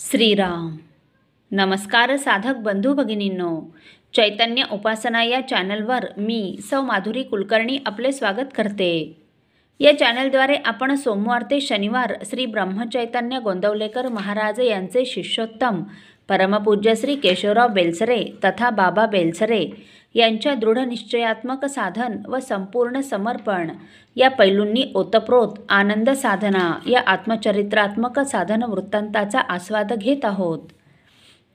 श्रीराम. नमस्कार साधक बंधू भगिनींनो, चैतन्य उपासना या चॅनलवर मी सौ माधुरी कुलकर्णी आपले स्वागत करते. या चॅनलद्वारे आपण सोमवार ते शनिवार श्री ब्रह्मचैतन्य गोंदवलेकर महाराज यांचे शिष्योत्तम परमपूज्य श्री केशवराव बेलसरे तथा बाबा बेलसरे यांच्या दृढनिश्चयात्मक साधन व संपूर्ण समर्पण या पैलूंनी ओतप्रोत आनंद साधना या आत्मचरित्रात्मक साधन वृत्तांताचा आस्वाद घेत आहोत.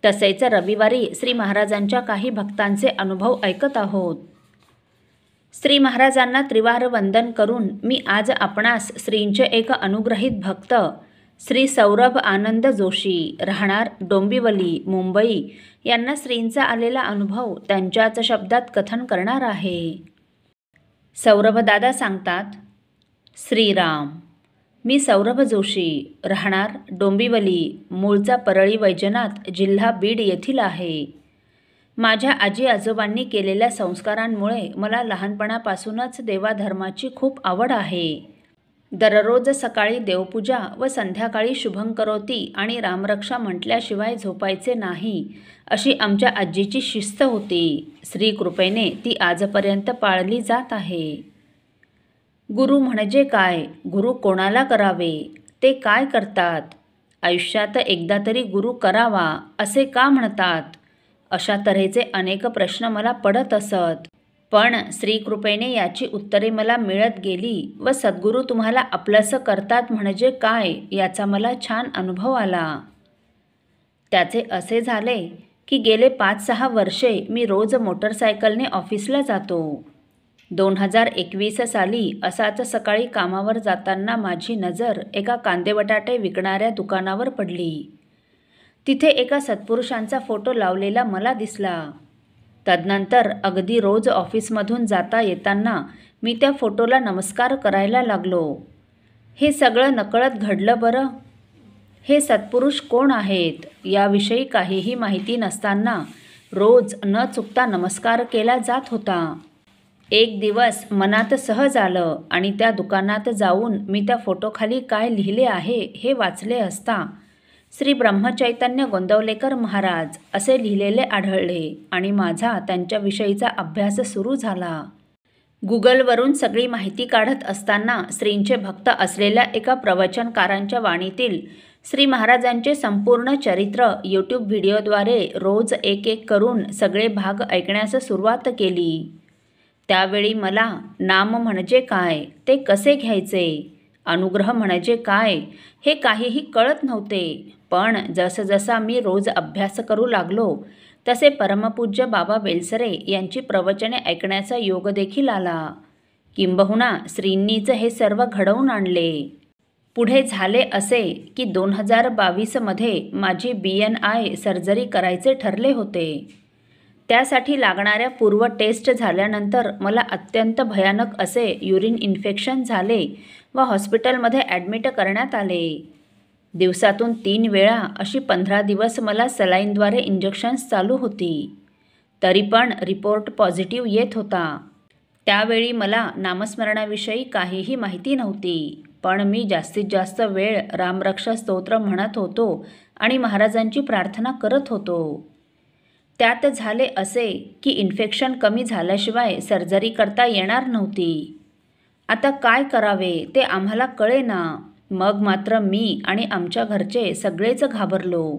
तसेच रविवारी श्री महाराजांच्या काही भक्तांचे अनुभव ऐकत आहोत. श्री महाराजांना त्रिवार वंदन करून मी आज आपणास श्रींचे एक अनुग्रहित भक्त श्री सौरभ आनंद जोशी राहणार डोंबिवली मुंबई यांना श्रींचा आलेला अनुभव त्यांच्याच शब्दात कथन करणार आहे. सौरभ दादा सांगतात, श्रीराम. मी सौरभ जोशी राहणार डोंबिवली, मूळचा परळी वैजनाथ, जिल्हा बीड येथील आहे. माझ्या आजी आजोबांनी केलेल्या संस्कारांमुळे मला लहानपणापासूनच देवाधर्माची खूप आवड आहे. दररोज सकाळी देवपूजा व संध्याकाळी शुभंकरोती आणि रामरक्षा म्हटल्याशिवाय झोपायचे नाही अशी आमच्या आजीची शिस्त होती. श्रीकृपेने ती आजपर्यंत पाळली जात आहे. गुरु म्हणजे काय? गुरु कोणाला करावे? ते काय करतात? आयुष्यात एकदा तरी गुरु करावा असे का म्हणतात? अशा तऱ्हेचे अनेक प्रश्न मला पडत असत. पण श्रीकृपेने याची उत्तरे मला मिळत गेली व सद्गुरू तुम्हाला आपलंसं करतात म्हणजे काय याचा मला छान अनुभव आला. त्याचे असे झाले की गेले 5-6 वर्षे मी रोज मोटरसायकलने ऑफिसला जातो. 2021 साली असाच सकाळी कामावर जाताना माझी नजर एका कांदे बटाटे विकणाऱ्या दुकानावर पडली. तिथे एका सत्पुरुषांचा फोटो लावलेला मला दिसला. तदनंतर अगदी रोज ऑफिसमधून जाता येताना मी त्या फोटोला नमस्कार करायला लागलो. हे सगळं नकळत घडलं बरं. हे सत्पुरुष कोण आहेत याविषयी काहीही माहिती नसताना रोज न चुकता नमस्कार केला जात होता. एक दिवस मनात सहज आलं आणि त्या दुकानात जाऊन मी त्या फोटोखाली काय लिहिले आहे हे वाचले असता श्री ब्रह्मचैतन्य गोंदवलेकर महाराज असे लिहिलेले आढळले आणि माझा त्यांच्याविषयीचा अभ्यास सुरू झाला. गुगलवरून सगळी माहिती काढत असताना श्रींचे भक्त असलेल्या एका प्रवचनकारांच्या वाणीतील श्री महाराजांचे संपूर्ण चरित्र यूट्यूब व्हिडिओद्वारे रोज एक करून सगळे भाग ऐकण्यास सुरुवात केली. त्यावेळी मला नाम म्हणजे काय, ते कसे घ्यायचे, अनुग्रह म्हणजे काय हे काहीही कळत नव्हते. पण जसजसा मी रोज अभ्यास करू लागलो तसे परमपूज्य बाबा बेलसरे यांची प्रवचने ऐकण्याचा योग देखील आला. किंबहुना श्रींनीच हे सर्व घडवून आणले. पुढे झाले असे की 2022मध्ये माझी BNI सर्जरी करायचे ठरले होते. त्यासाठी लागणाऱ्या पूर्व टेस्ट झाल्यानंतर मला अत्यंत भयानक असे युरिन इन्फेक्शन झाले व हॉस्पिटलमध्ये ॲडमिट करण्यात आले. दिवसातून 3 वेळा अशी 15 दिवस मला सलाईनद्वारे इंजेक्शन्स चालू होती. तरी पण रिपोर्ट पॉझिटिव्ह येत होता. त्यावेळी मला नामस्मरणाविषयी काहीही माहिती नव्हती. पण मी जास्तीत जास्त वेळ रामरक्षा स्तोत्र म्हणत होतो आणि महाराजांची प्रार्थना करत होतो. त्यात झाले असे की इन्फेक्शन कमी झाल्याशिवाय सर्जरी करता येणार नव्हती. आता काय करावे ते आम्हाला कळेना. मग मात्र मी आणि आमच्या घरचे सगळेच घाबरलो.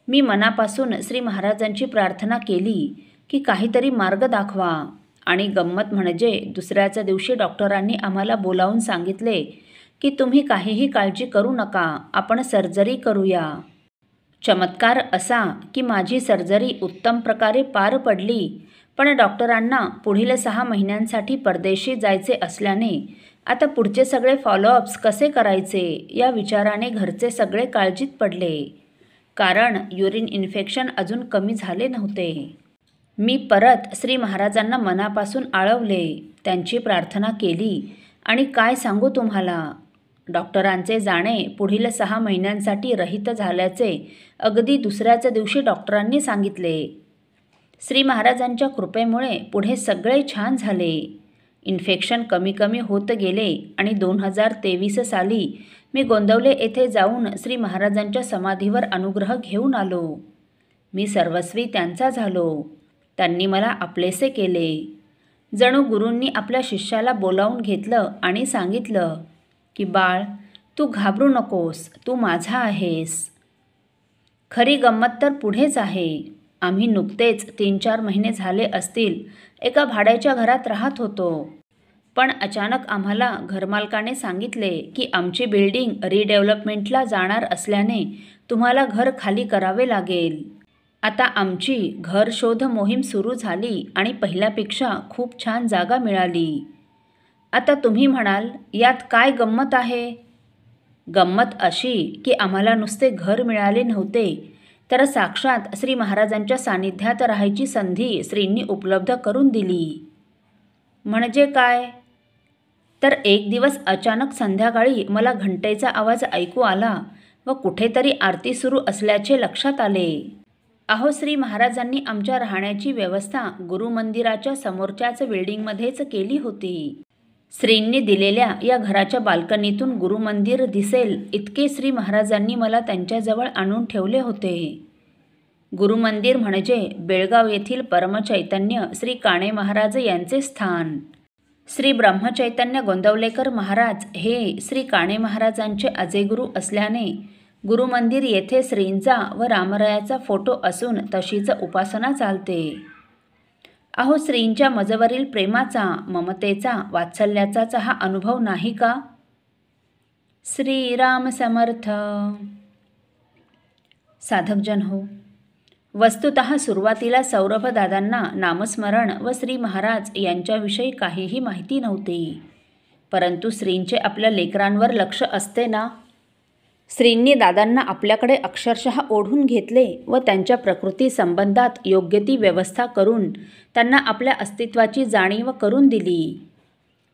मी मनापासून श्री महाराजांची प्रार्थना केली की काहीतरी मार्ग दाखवा. आणि गंमत म्हणजे दुसऱ्याच दिवशी डॉक्टरांनी आम्हाला बोलावून सांगितले की तुम्ही काहीही काळजी करू नका, आपण सर्जरी करूया. चमत्कार असा की माझी सर्जरी उत्तम प्रकारे पार पडली. पण डॉक्टरांना पुढील 6 महिन्यांसाठी परदेशी जायचे असल्याने आता पुढचे सगळे फॉलोअप्स कसे करायचे या विचाराने घरचे सगळे काळजीत पडले. कारण युरिन इन्फेक्शन अजून कमी झाले नव्हते. मी परत श्री महाराजांना मनापासून आळवले, त्यांची प्रार्थना केली आणि काय सांगू तुम्हाला, डॉक्टरांचे जाणे पुढील 6 महिन्यांसाठी रहित झाल्याचे अगदी दुसऱ्याच दिवशी डॉक्टरांनी सांगितले. श्री महाराजांच्या कृपेमुळे पुढे सगळे छान झाले. इन्फेक्शन कमी होत गेले आणि 2023 साली मी गोंदवले येथे जाऊन श्री महाराजांच्या समाधीवर अनुग्रह घेऊन आलो. मी सर्वस्वी त्यांचा झालो. त्यांनी मला आपलेसे केले. जणू गुरूंनी आपल्या शिष्याला बोलावून घेतलं आणि सांगितलं की बाळ, तू घाबरू नकोस, तू माझा आहेस. खरी गंमत तर पुढेच आहे. आम्ही नुकतेच 3-4 महिने झाले असतील एका भाड्याच्या घरात राहत होतो. पण अचानक आम्हाला घरमालकाने सांगितले की आमची बिल्डिंग रिडेव्हलपमेंटला जाणार असल्याने तुम्हाला घर खाली करावे लागेल. आता आमची घर शोध मोहीम सुरू झाली आणि पहिल्यापेक्षा खूप छान जागा मिळाली. आता तुम्ही म्हणाल, यात काय गंमत आहे? गंमत अशी की आम्हाला नुसते घर मिळाले नव्हते, तर साक्षात श्री महाराजांच्या सानिध्यात राहायची संधी श्रींनी उपलब्ध करून दिली. म्हणजे काय? तर एक दिवस अचानक संध्याकाळी मला घंटेचा आवाज ऐकू आला व कुठेतरी आरती सुरू असल्याचे लक्षात आले. अहो, श्री महाराजांनी आमच्या राहण्याची व्यवस्था गुरुमंदिराच्या समोरच्याच बिल्डिंगमध्येच केली होती. श्रींनी दिलेल्या या घराच्या बाल्कनीतून गुरुमंदिर दिसेल इतके श्री महाराजांनी मला त्यांच्याजवळ आणून ठेवले होते. गुरुमंदिर म्हणजे बेळगाव येथील परमचैतन्य श्री काणे महाराज यांचे स्थान. श्री ब्रह्मचैतन्य गोंदवलेकर महाराज हे श्री काणे महाराजांचे अजेगुरु असल्याने गुरुमंदिर येथे श्रींचा व रामरायाचा फोटो असून तशीच उपासना चालते. अहो, श्रींच्या मजवरील प्रेमाचा, ममतेचा, वात्सल्याचा हा अनुभव नाही का? श्रीराम समर्थ. साधकजन हो, वस्तुतः सुरुवातीला सौरभदादांना नामस्मरण व श्री महाराज यांच्याविषयी काहीही माहिती नव्हती. परंतु श्रींचे आपल्या लेकरांवर लक्ष असते ना. श्रींनी दादांना आपल्याकडे अक्षरशः ओढून घेतले व त्यांच्या प्रकृती संबंधात योग्य ती व्यवस्था करून त्यांना आपल्या अस्तित्वाची जाणीव करून दिली.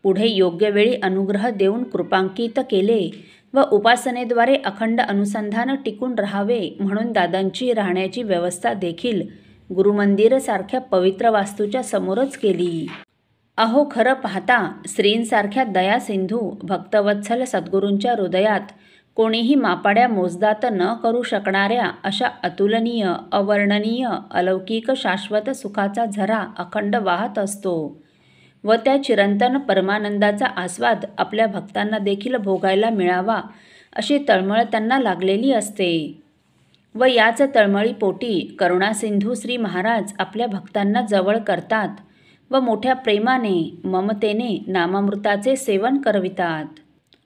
पुढे योग्य वेळी अनुग्रह देऊन कृपांकित केले व उपासनेद्वारे अखंड अनुसंधान टिकून राहावे म्हणून दादांची राहण्याची व्यवस्था देखील गुरुमंदिरसारख्या पवित्र वास्तूच्या समोरच केली. अहो, खरं पाहता श्रींसारख्या दयासिंधू भक्तवत्सल सद्गुरूंच्या हृदयात कोणीही मापाड्या मोजदात न करू शकणाऱ्या अशा अतुलनीय, अवर्णनीय, अलौकिक शाश्वत सुखाचा झरा अखंड वाहत असतो व त्या चिरंतन परमानंदाचा आस्वाद आपल्या भक्तांना देखील भोगायला मिळावा अशी तळमळ त्यांना लागलेली असते. व याच तळमळीपोटी करुणासिंधू श्री महाराज आपल्या भक्तांना जवळ करतात व मोठ्या प्रेमाने, ममतेने नामामृताचे सेवन करवितात.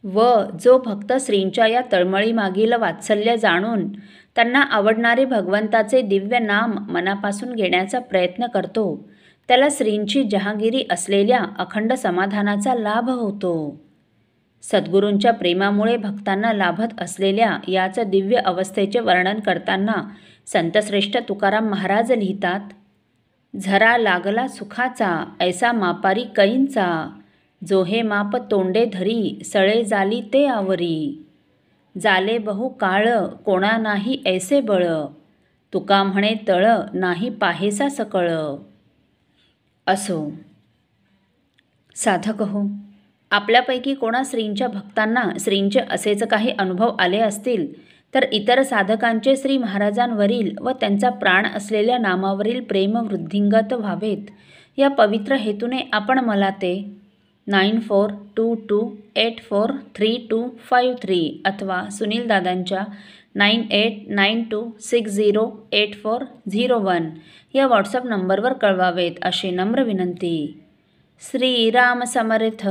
व जो भक्त श्रींच्या या तळमळीमागील वात्सल्य जाणून त्यांना आवडणारे भगवंताचे दिव्य नाम मनापासून घेण्याचा प्रयत्न करतो, त्याला श्रींची जहागिरी असलेल्या अखंड समाधानाचा लाभ होतो. सद्गुरूंच्या प्रेमामुळे भक्तांना लाभत असलेल्या याच दिव्य अवस्थेचे वर्णन करताना संतश्रेष्ठ तुकाराम महाराज लिहितात, झरा लागला सुखाचा ऐसा मापारी कैंचा, जो हे माप तोंडे धरी सळे जाली ते आवरी, जाले बहु काळ कोणा नाही ऐसे बळ, तुका म्हणे तळ नाही पाहेसा सकळ. असो साधक हो, आपल्यापैकी कोणा श्रींच्या भक्तांना श्रींचे असेच काही अनुभव आले असतील तर इतर साधकांचे श्री महाराजांवरील व त्यांचा प्राण असलेल्या नामावरील प्रेम वृद्धिंगत व्हावेत या पवित्र हेतूने आपण मला ते 9422843253 अथवा सुनील दादांच्या 9892608401 या व्हॉट्सअप नंबरवर कळवावेत अशी नम्र विनंती. श्रीराम समर्थ.